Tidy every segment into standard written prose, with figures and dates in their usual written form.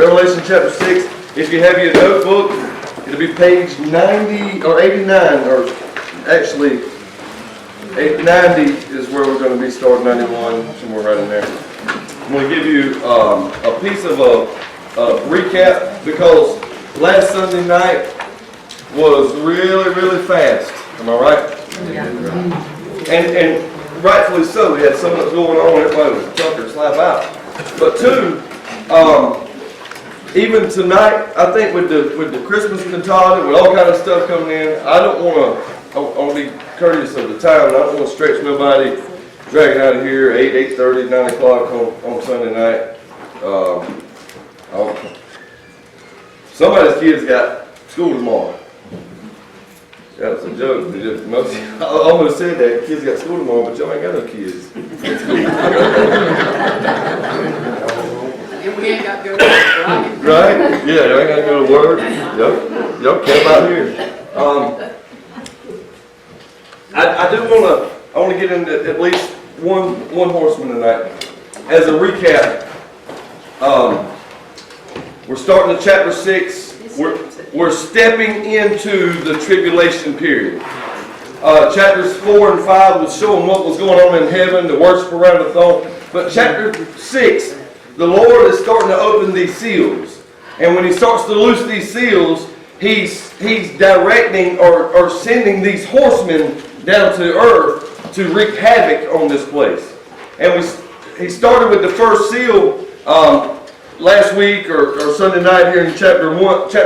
Revelation chapter 6. If you have your notebook, it'll be page 90 or 89, or actually 90 is where we're going to be starting, 91, somewhere right in there. I'm going to give you a piece of a recap because last Sunday night was really, really fast. Am I right? And rightfully so. We had so much going on. Everybody was tucker slap out. But two, even tonight, I think with the Christmas cantata, with all kind of stuff coming in, I want to be courteous of the time. And I don't want to stretch nobody dragging out of here 8:30, 9 o'clock on Sunday night. Somebody's kids got school tomorrow. That's a joke. I almost said that. Kids got school tomorrow, but y'all ain't got no kids. And we ain't got to go to work, right? Yeah, y'all ain't got to go to work. Y'all camp out here. I want to get into at least one horseman tonight. As a recap, we're starting at chapter 6. We're stepping into the tribulation period. Chapters 4 and 5 was showing what was going on in heaven, the worship around the throne. But chapter 6, the Lord is starting to open these seals. And when He starts to loose these seals, He's directing or sending these horsemen down to earth to wreak havoc on this place. And He started with the first seal last week or Sunday night here in chapter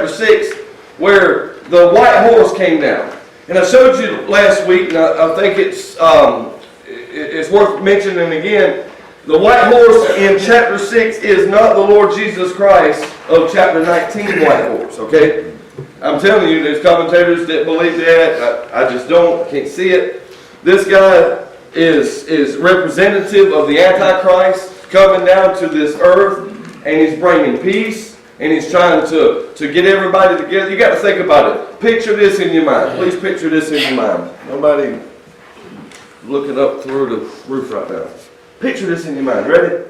6, where the white horse came down. And I showed you last week, and I think it's worth mentioning again. The white horse in chapter 6 is not the Lord Jesus Christ of chapter 19 white horse, okay? I'm telling you, there's commentators that believe that. I just don't. I can't see it. This guy is representative of the Antichrist coming down to this earth, and he's bringing peace, and he's trying to get everybody together. You got to think about it. Picture this in your mind. Please picture this in your mind. Nobody looking up through the roof right now. Picture this in your mind. Ready?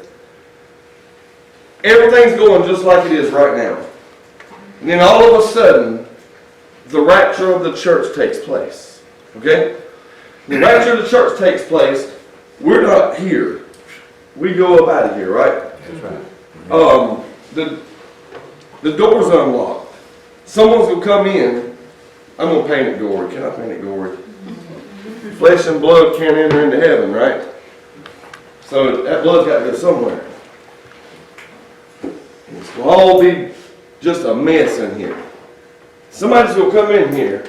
Everything's going just like it is right now. And then all of a sudden, the rapture of the church takes place. Okay? The rapture of the church takes place. We're not here. We go up out of here, right? That's right. The door's unlocked. Someone's going to come in. I'm going to paint it gory. Can I paint it gory? Flesh and blood can't enter into heaven, right? So that blood's got to go somewhere. It's going to all be just a mess in here. Somebody's going to come in here.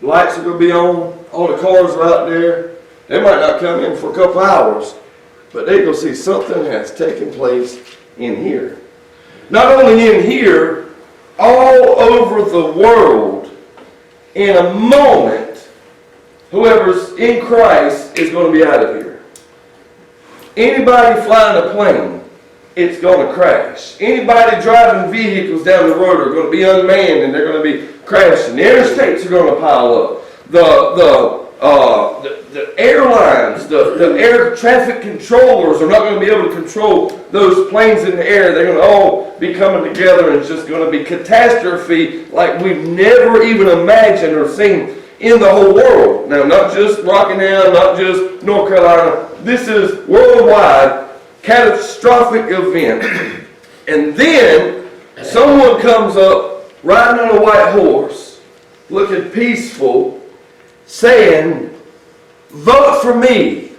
Lights are going to be on. All the cars are out there. They might not come in for a couple hours, but they're going to see something has taken place in here. Not only in here, all over the world, in a moment, whoever's in Christ is going to be out of here. Anybody flying a plane, it's going to crash. Anybody driving vehicles down the road are going to be unmanned and they're going to be crashing. The interstates are going to pile up. The airlines, the air traffic controllers are not going to be able to control those planes in the air. They're going to all be coming together, and it's just going to be catastrophe like we've never even imagined or seen in the whole world. Now, not just Rockingham, not just North Carolina. This is worldwide catastrophic event. And then someone comes up riding on a white horse, looking peaceful, saying, "Vote for me.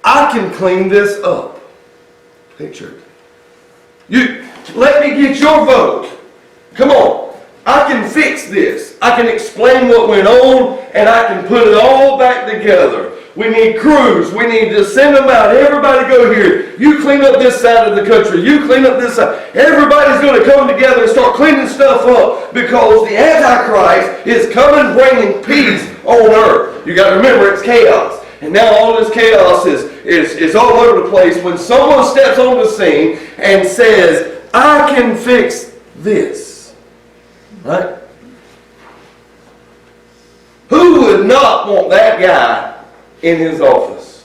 I can clean this up." Picture it. Let me get your vote. Come on. I can fix this. I can explain what went on, and I can put it all back together. We need crews. We need to send them out. Everybody go here. You clean up this side of the country. You clean up this side. Everybody's going to come together and start cleaning stuff up because the Antichrist is coming bringing peace on earth. You got to remember, it's chaos. And now all this chaos is all over the place when someone steps on the scene and says, "I can fix this." Right? Who would not want that guy in his office?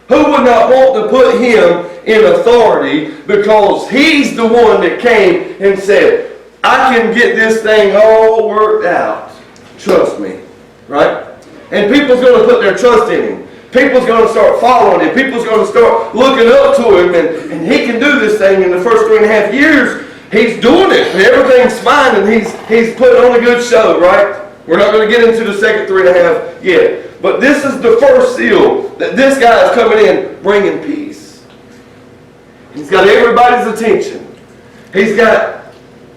Who would not want to put him in authority because he's the one that came and said, I can get this thing all worked out. Trust me. Right? And people's going to put their trust in him. People's going to start following him. People's going to start looking up to him. And he can do this thing in the first 3.5 years. He's doing it. And everything's fine. And he's putting on a good show, right? We're not going to get into the second 3.5 yet. But this is the first seal that this guy is coming in bringing peace. He's got everybody's attention. He's got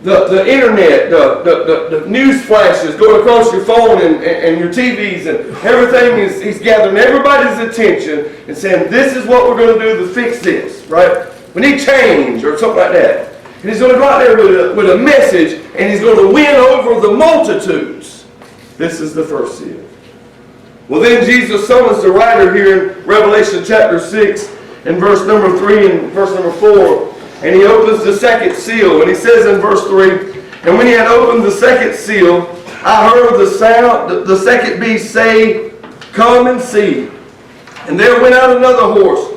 the internet, the news flashes going across your phone and your TVs and everything. He's gathering everybody's attention and saying, this is what we're going to do to fix this, right? We need change or something like that. And he's going to go out there with a message and he's going to win over the multitudes. This is the first seal. Well, then Jesus summons the writer here in Revelation chapter 6 and verse number 3 and verse number 4. And he opens the second seal. And he says in verse 3, and when he had opened the second seal, I heard the sound, the second beast say, come and see. And there went out another horse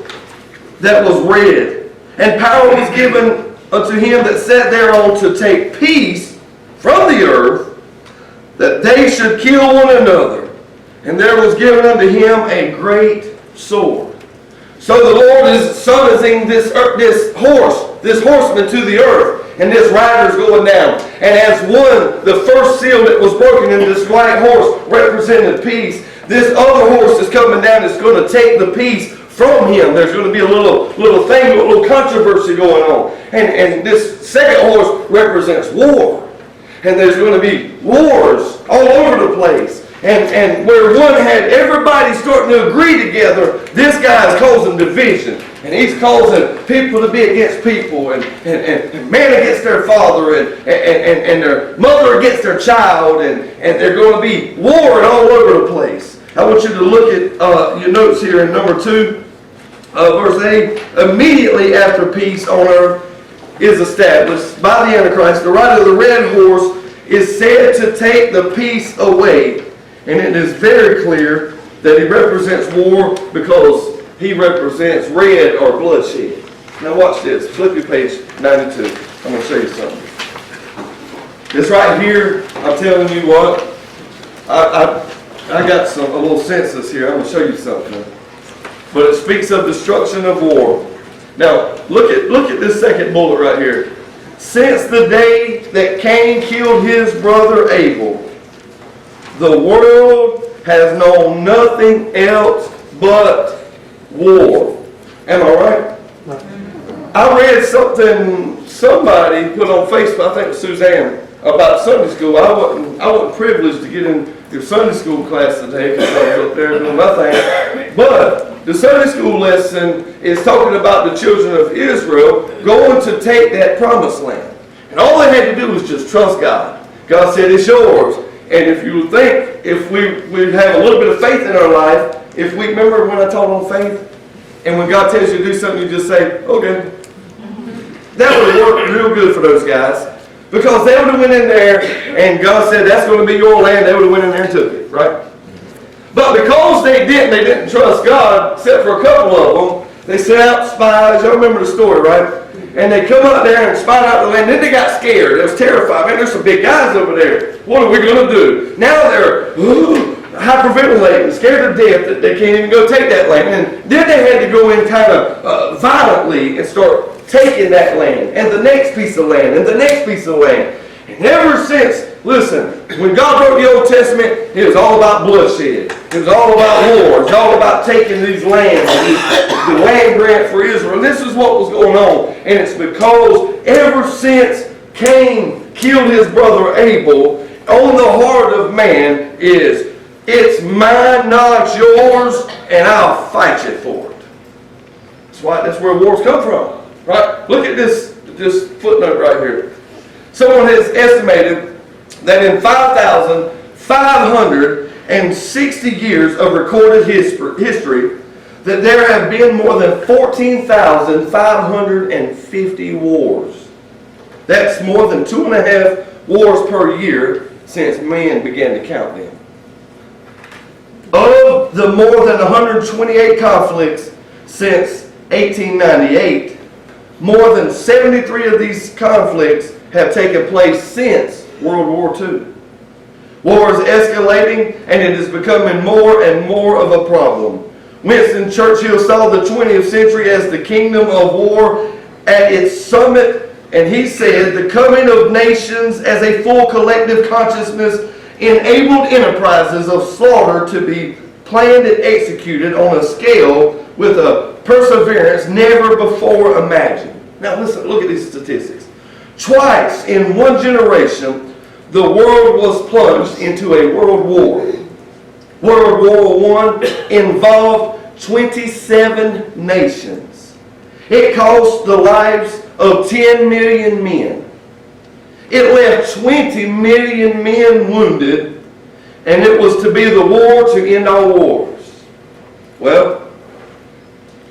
that was red. And power was given unto him that sat thereon to take peace from the earth, that they should kill one another. And there was given unto him a great sword. So the Lord is summoning this horseman to the earth, and this rider's going down. And as the first seal that was broken in this white horse represented peace, this other horse is coming down that's going to take the peace from him. There's going to be a little thing, a little controversy going on. And this second horse represents war. And there's going to be wars all over the place. And where one had everybody starting to agree together, this guy is causing division. And he's causing people to be against people, and man against their father, and their mother against their child, and they're going to be warring all over the place. I want you to look at your notes here in number 2, verse 8. Immediately after peace on earth is established by the Antichrist, the rider of the red horse is said to take the peace away. And it is very clear that he represents war because he represents red or bloodshed. Now watch this. Flip your page 92. I'm going to show you something. This right here, I'm telling you what, I got a little census here. I'm going to show you something. But it speaks of destruction of war. Now, look at this second bullet right here. Since the day that Cain killed his brother Abel, the world has known nothing else but war. Am I right? I read something somebody put on Facebook, I think it was Suzanne, about Sunday school. I wasn't privileged to get in your Sunday school class today because I was up there doing my thing. But the Sunday school lesson is talking about the children of Israel going to take that promised land. And all they had to do was just trust God. God said, it's yours. And if you think, if we have a little bit of faith in our life, if we remember when I taught on faith, and when God tells you to do something, you just say, okay. That would have worked real good for those guys. Because they would have went in there, and God said, that's going to be your land. They would have went in there and took it, right? But because they didn't trust God, except for a couple of them, they sent out spies. Y'all remember the story, right? And they come out there and spied out the land. Then they got scared. They was terrified. Man, there's some big guys over there. What are we going to do? Now they're hyperventilating, scared to death that they can't even go take that land. And then they had to go in kind of violently and start taking that land, and the next piece of land, and the next piece of land. And ever since, listen, when God wrote the Old Testament, it was all about bloodshed. It was all about war. It was all about taking these lands, the land grant for Israel. And this is what was going on. And it's because ever since Cain killed his brother Abel, on the heart of man is, it's mine, not yours, and I'll fight you for it. That's where wars come from. Right? Look at this footnote right here. Someone has estimated that in 5,560 years of recorded history, that there have been more than 14,550 wars. That's more than 2.5 wars per year since man began to count them. Of the more than 128 conflicts since 1898. More than 73 of these conflicts have taken place since World War II. War is escalating, and it is becoming more and more of a problem. Winston Churchill saw the 20th century as the kingdom of war at its summit, and he said, "The coming of nations as a full collective consciousness enabled enterprises of slaughter to be planned and executed on a scale with a perseverance never before imagined." Now listen, look at these statistics. Twice in one generation, the world was plunged into a world war. World War I involved 27 nations. It cost the lives of 10 million men. It left 20 million men wounded, and it was to be the war to end all wars. Well,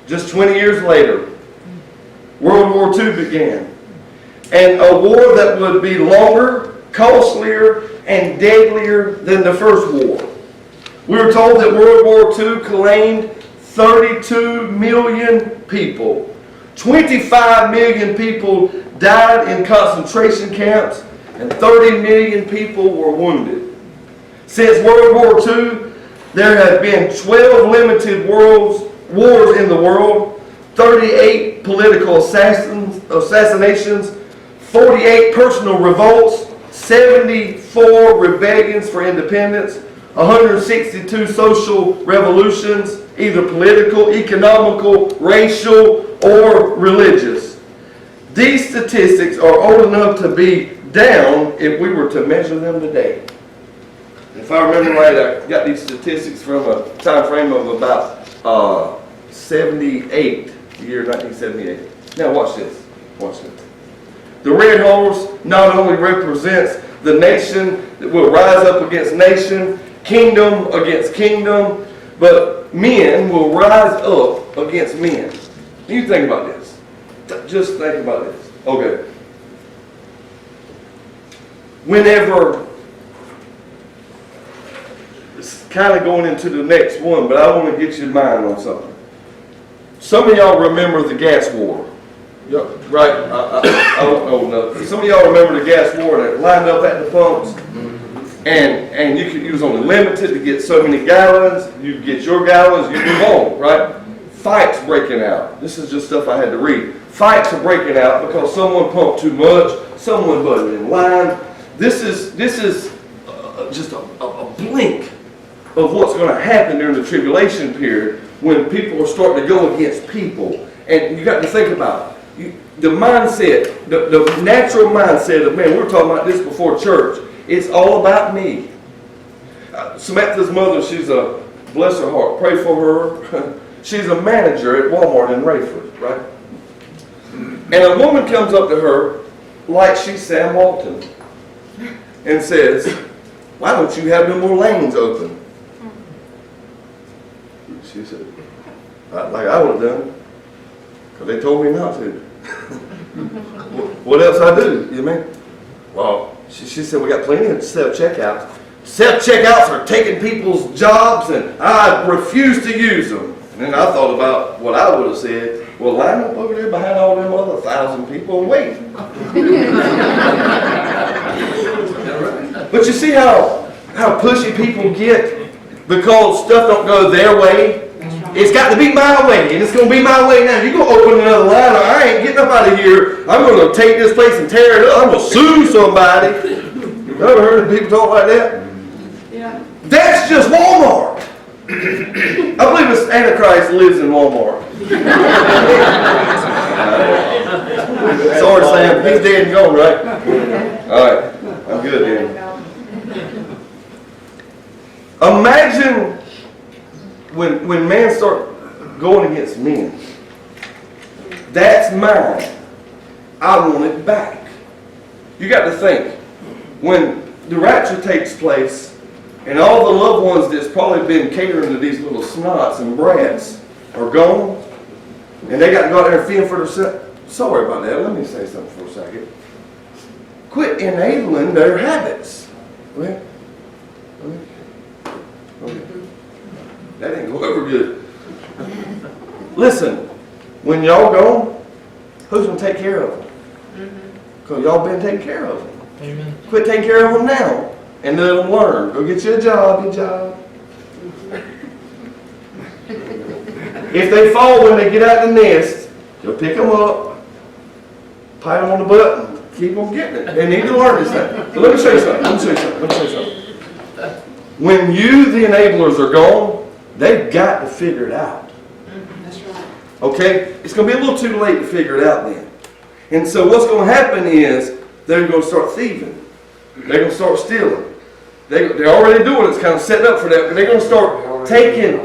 just 20 years later, World War II began. And a war that would be longer, costlier, and deadlier than the first war. We were told that World War II claimed 32 million people. 25 million people died in concentration camps, and 30 million people were wounded. Since World War II, there have been 12 limited wars in the world, 38 political assassinations, 48 personal revolts, 74 rebellions for independence, 162 social revolutions, either political, economical, racial, or religious. These statistics are old enough to be down if we were to measure them today. If I remember right, I got these statistics from a time frame of about 78, the year 1978. Now watch this. Watch this. The red horse not only represents the nation that will rise up against nation, kingdom against kingdom, but men will rise up against men. You think about this. Just think about this. Okay. Whenever, it's kind of going into the next one, but I want to get your mind on something. Some of y'all remember the gas war. Yep, right. I don't know enough. Some of y'all remember the gas war that lined up at the pumps, and you was only limited to get so many gallons. You get your gallons, you move on, right? Fights breaking out. This is just stuff I had to read. Fights are breaking out because someone pumped too much, someone butted in line. This is just a blink of what's going to happen during the tribulation period when people are starting to go against people. And you got to think about it. The mindset, the natural mindset of man, we were talking about this before church. It's all about me. Samantha's mother, she's a, bless her heart, pray for her. She's a manager at Walmart in Rayford, right? And a woman comes up to her like she's Sam Walton and says, "Why don't you have no more lanes open?" She said, "Like I would have done, because they told me not to." What else I do, you mean? Well, she said, "We got plenty of self-checkouts. Self-checkouts are taking people's jobs, and I refuse to use them." And then I thought about what I would have said. Well, line up over there behind all them other 1,000 people and wait. But you see how pushy people get because stuff don't go their way? It's got to be my way, and it's going to be my way now. You're going to open another line, or I ain't getting up out of here. I'm going to take this place and tear it up. I'm going to sue somebody. You ever heard of people talk like that? Yeah. That's just Walmart. I believe this Antichrist lives in Walmart. Sorry, Sam. He's dead and gone, right? All right. I'm good, then. Imagine when men start going against men. That's mine. I want it back. You got to think, when the rapture takes place, and all the loved ones that's probably been catering to these little snots and brats are gone, and they got to go out there and fend for themselves. Sorry about that. Let me say something for a second. Quit enabling their habits. Okay? That didn't go over good. Listen, when y'all gone, who's going to take care of them? Because y'all been taking care of them. Amen. Quit taking care of them now and let them learn. Go get you a job, If they fall when they get out of the nest, you'll pick them up, pat them on the butt, and keep them getting it. They need to learn this thing. So let me show you something. When you, the enablers, are gone, they've got to figure it out. That's right. Okay? It's going to be a little too late to figure it out then. And so what's going to happen is they're going to start thieving. They're going to start stealing. They're already doing it. It's kind of setting up for that. But they're going to start taking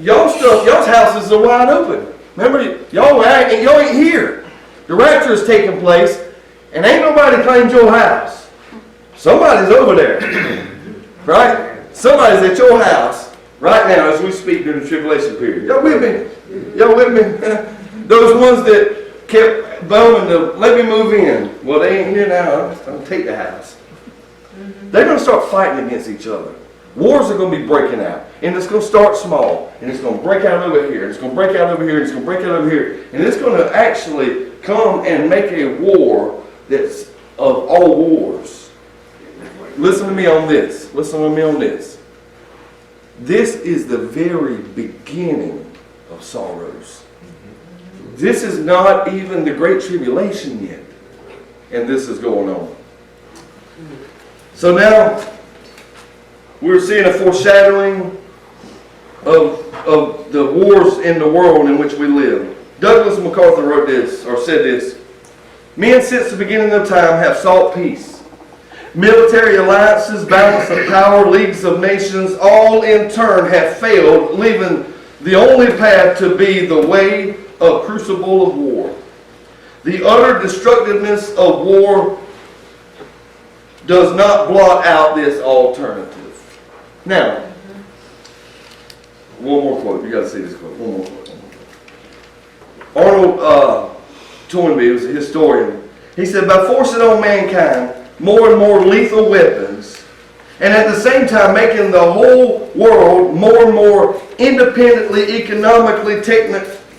y'all stuff. Y'all's houses are wide open. Remember, y'all ain't here. The rapture is taking place, and ain't nobody claimed your house. Somebody's over there. Right? Somebody's at your house right now as we speak during the tribulation period. Y'all with me? Those ones that kept bumming to let me move in. Well, they ain't here now. I'm going to take the house. They're going to start fighting against each other. Wars are going to be breaking out. And it's going to start small. And it's going to break out over here. It's going to break out over here. It's going to break out over here. And it's going to actually come and make a war that's of all wars. Listen to me on this. This is the very beginning of sorrows. This is not even the Great Tribulation yet. And this is going on. So now, we're seeing a foreshadowing of the wars in the world in which we live. Douglas MacArthur wrote this, or said this: men since the beginning of time have sought peace. Military alliances, balance of power, leagues of nations, all in turn have failed, leaving the only path to be the way of crucible of war. The utter destructiveness of war does not blot out this alternative. Now, one more quote. You got to see this quote. One more quote. Arnold Toynbee was a historian. He said, by forcing on mankind more and more lethal weapons, and at the same time making the whole world more and more independently, economically,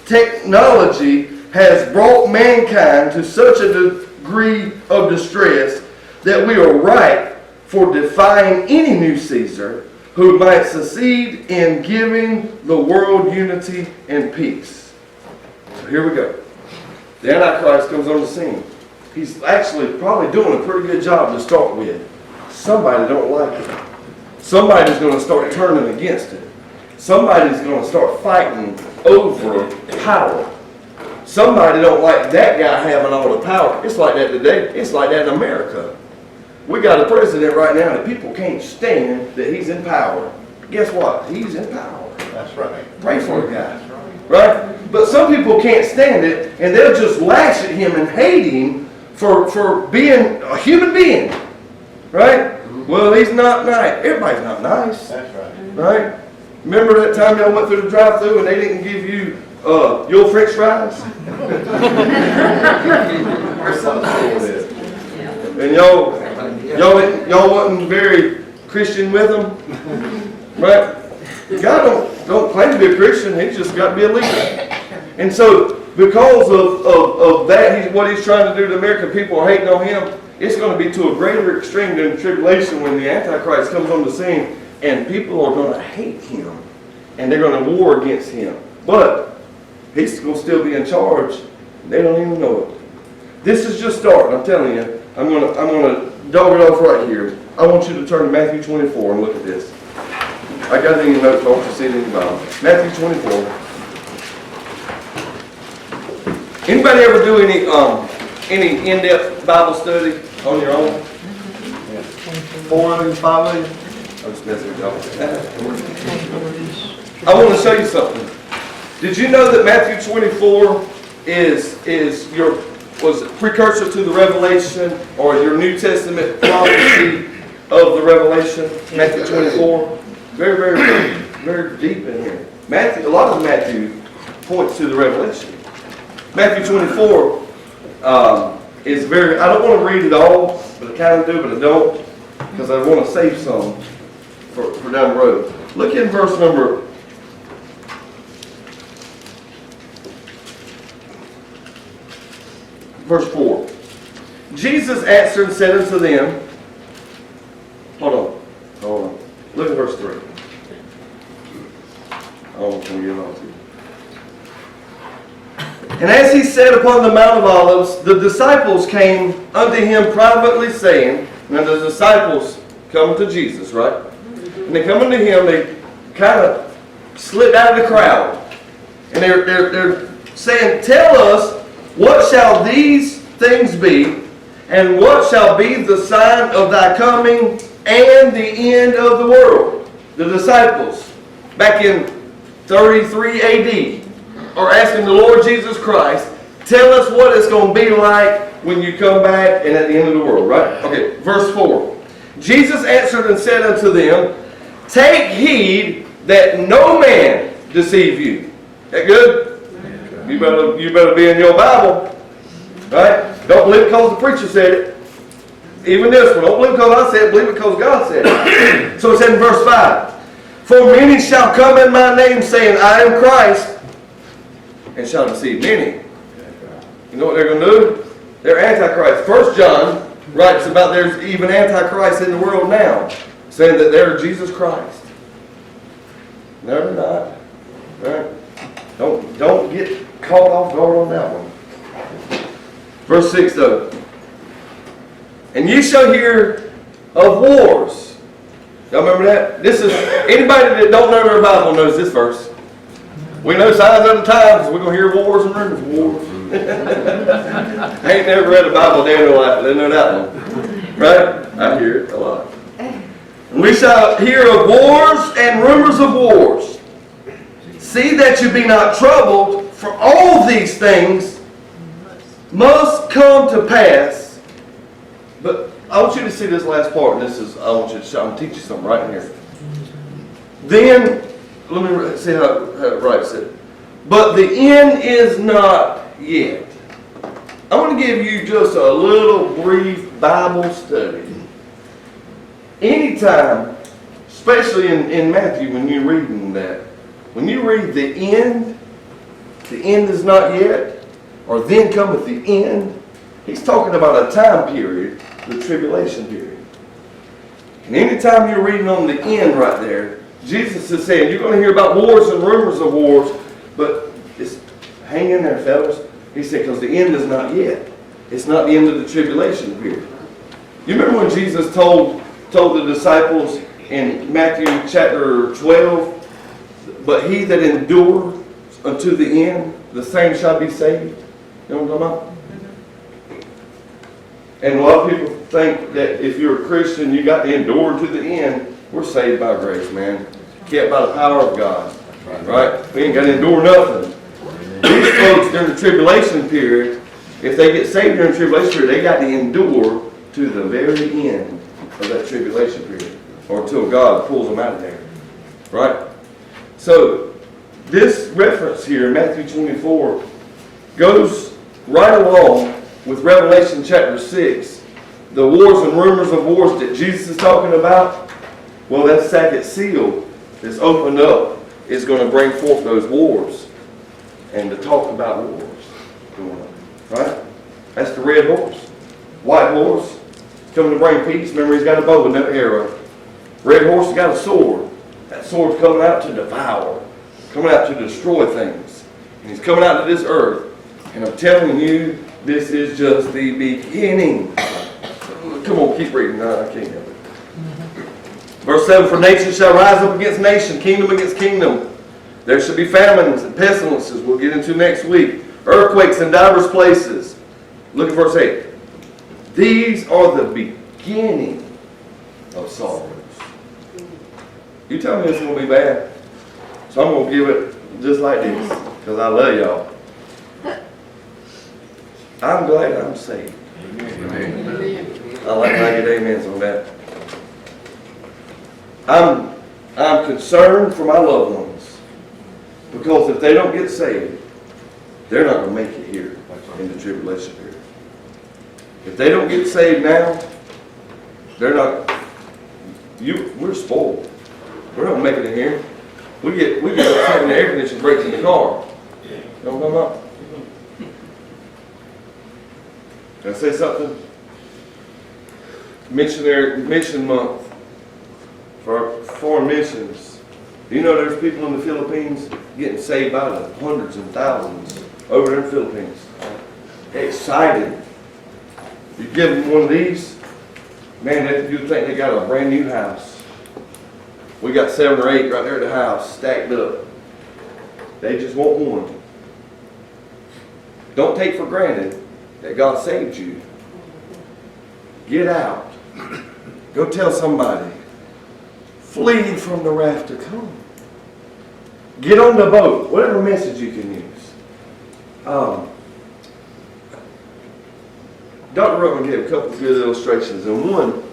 technology has brought mankind to such a degree of distress that we are ripe for defying any new Caesar who might succeed in giving the world unity and peace. So here we go. The Antichrist comes on the scene. He's actually probably doing a pretty good job to start with. Somebody don't like it. Somebody's going to start turning against it. Somebody's going to start fighting over power. Somebody don't like that guy having all the power. It's like that today. It's like that in America. We got a president right now that people can't stand that he's in power. Guess what? He's in power. That's right. Pray for the guy. Right? But some people can't stand it, and they'll just lash at him and hate him for being a human being. Right? Well, he's not nice. Everybody's not nice. That's right. Right? Remember that time y'all went through the drive-thru and they didn't give you your French fries? And y'all wasn't very Christian with them, right? God don't claim to be a Christian. He's just got to be a leader. And so, because of that, what he's trying to do to American people are hating on him. It's going to be to a greater extreme during the tribulation when the Antichrist comes on the scene, and people are going to hate him, and they're going to war against him. But he's going to still be in charge. They don't even know it. This is just starting. I'm telling you. I'm going to dog it off right here. I want you to turn to Matthew 24 and look at this. I got it in your notes. I want you to see it in your Bible. Matthew 24. Anybody ever do any in-depth Bible study on your own? 4 of you, 5 of you? I'm just messing with y'all. I want to show you something. Did you know that Matthew 24 was a precursor to the Revelation, or your New Testament prophecy of the Revelation? Matthew 24. Very, very, very deep in here. A lot of Matthew points to the Revelation. Matthew 24 is very, I don't want to read it all, but I kind of do, but I don't, because I want to save some for down the road. Look in verse number verse 4. Jesus answered and said unto them, hold on. Look at verse 3. I almost want to get on to you. And as he sat upon the Mount of Olives, the disciples came unto him privately, saying, now the disciples come to Jesus, right? And they come unto him, they kind of slipped out of the crowd. And they're saying, tell us, what shall these things be, and what shall be the sign of thy coming and the end of the world? The disciples, back in 33 AD, are asking the Lord Jesus Christ, tell us what it's going to be like when you come back and at the end of the world, right? Okay, verse 4. Jesus answered and said unto them, take heed that no man deceive you. That good? You better be in your Bible, right? Don't believe it because the preacher said it. Even this one, don't believe it because I said it, believe it because God said it. So it said in verse 5, for many shall come in my name, saying, I am Christ, and shall deceive many. You know what they're going to do? They're Antichrist. 1 John writes about there's even Antichrist in the world now, saying that they're Jesus Christ. No, they're not. Right? Don't get caught off guard on that one. Verse 6 though. And ye shall hear of wars. Y'all remember that? This is, anybody that don't know their Bible knows this verse. We know signs of the times. We're going to hear wars and rumors of wars. I ain't never read a Bible day in their life, but they know that one. Right? I hear it a lot. And we shall hear of wars and rumors of wars. See that you be not troubled, for all these things must come to pass. But I want you to see this last part, and this is, I'm going to teach you something right here. Then, let me see how it writes it. But the end is not yet. I want to give you just a little brief Bible study. Anytime, especially in Matthew when you're reading that, when you read the end is not yet, or then cometh the end, he's talking about a time period, the tribulation period. And anytime you're reading on the end right there, Jesus is saying, you're going to hear about wars and rumors of wars, but it's, hang in there, fellas. He said, because the end is not yet. It's not the end of the tribulation period. You remember when Jesus told the disciples in Matthew chapter 12, but he that endures unto the end, the same shall be saved. You know what I'm talking about? And a lot of people think that if you're a Christian, you got to endure to the end. We're saved by grace, man. Kept by the power of God. Right? We ain't got to endure nothing. These folks during the tribulation period, if they get saved during the tribulation period, they got to endure to the very end of that tribulation period, or until God pulls them out of there. Right? So, this reference here in Matthew 24 goes right along with Revelation chapter 6. The wars and rumors of wars that Jesus is talking about, well, that second seal that's opened up is going to bring forth those wars and to talk about wars going on. Right? That's the red horse. White horse coming to bring peace. Remember, he's got a bow and no arrow. Red horse has got a sword. That sword's coming out to devour, coming out to destroy things. And he's coming out to this earth. And I'm telling you, this is just the beginning. Come on, keep reading. No, I can't help it. Verse 7, for nation shall rise up against nation, kingdom against kingdom. There shall be famines and pestilences, we'll get into next week. Earthquakes in divers places. Look at verse 8. These are the beginning of sorrows. You tell me it's going to be bad. So I'm going to give it just like this, because I love y'all. I'm glad I'm saved. Amen. I like to get amens on that. I'm concerned for my loved ones, because if they don't get saved, they're not going to make it here in the tribulation period. If they don't get saved now, they're not. We're spoiled. We're not making it here. We get upset when the air conditioner breaks in the car. You know what I'm talking about? Can I say something? Mission month for foreign missions. Do you know there's people in the Philippines getting saved by the hundreds and thousands over there in the Philippines? Excited. You give them one of these, man, you'd think they got a brand new house. We got 7 or 8 right there at the house, stacked up. They just want one. Don't take for granted that God saved you. Get out. Go tell somebody. Flee from the wrath to come. Get on the boat. Whatever message you can use. Dr. Ruckman gave a couple of good illustrations. And one,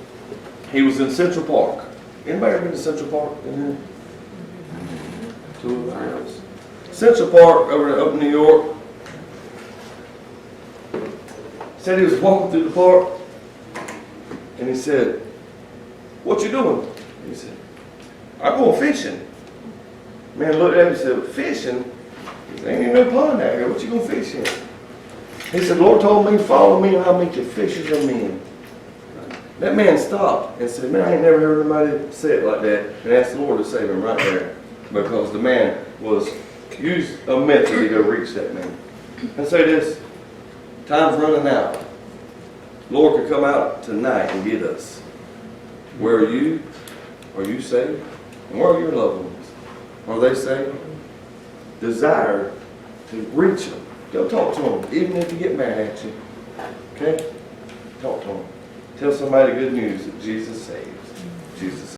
he was in Central Park. Anybody ever been to Central Park in here? 2 or 3 of us. Central Park over in New York. Said he was walking through the park. And he said, "What you doing?" He said, "I'm going fishing." Man looked at him and said, "Fishing? There ain't no pond out here. What you going fish in?" He said, "The Lord told me, follow me and I'll make you fishers of men." That man stopped and said, "Man, I ain't never heard anybody say it like that," and asked the Lord to save him right there. Because the man was used a method to go reach that man. And say this, time's running out. Lord could come out tonight and get us. Where are you? Are you saved? And where are your loved ones? Are they saved? Desire to reach them. Go talk to them, even if you get mad at you. Okay? Talk to them. Tell somebody good news that Jesus saves. Jesus